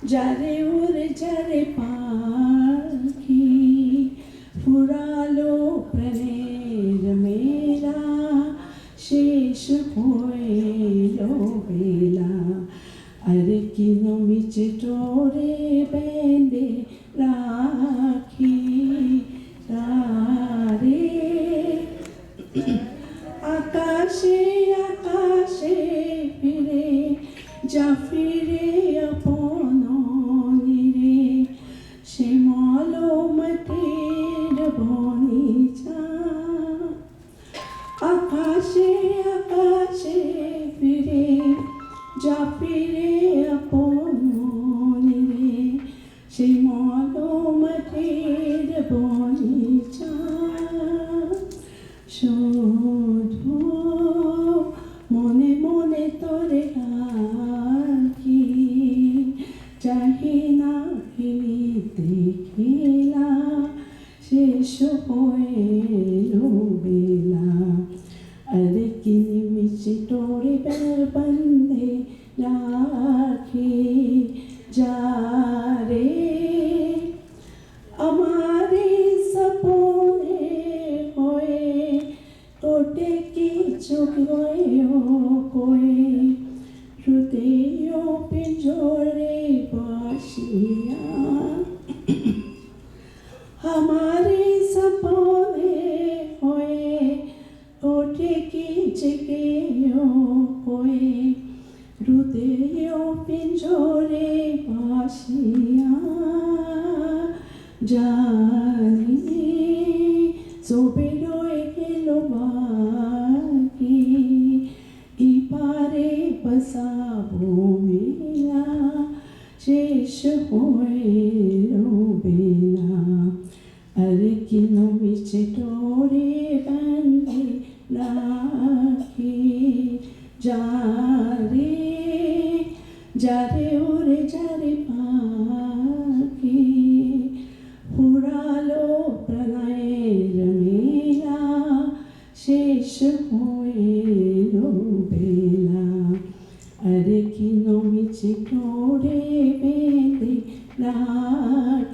যারে উড়ে যারে পাখি ফুরালো প্রাণের মেলা শেষ হইল বেলা আর কিন মিছে টোরে বেঁধে রাখি তারে আকাশে আকাশে ফিরে যা ফিরে আপন নিরে শ্যামল মাটির বনিচা আকাশে আকাশে ফিরে যা ফিরে আপন নিরে শ্যামল মাটির বনিচা শুধু মনে মনে তোরে ডাকি চাহি না ফিরিতে খেলা শেষ হইল বেলা আর কি নিমিষে তোরে বন্ধে রাখি যারে আমারে সপনে হয়ে তোটে কিছু কয়ে হৃদয় পিঞ্জরে বসিয়া हमारे सपने होए कोठे की जगह कोई हृदय पिंजरे बासिया जानी सोबेरोए गेलो बाकी इपारे बसाबो मेला शेष हইল বেলা আর কিন মিছে তোরে বাঁধে রাখি যারে যারে ওরে যারে পাখি ফুরালো প্রণয়ের মেলা শেষ হইল বেলা আর কিন মিছে তোরে বেঁধে রাখি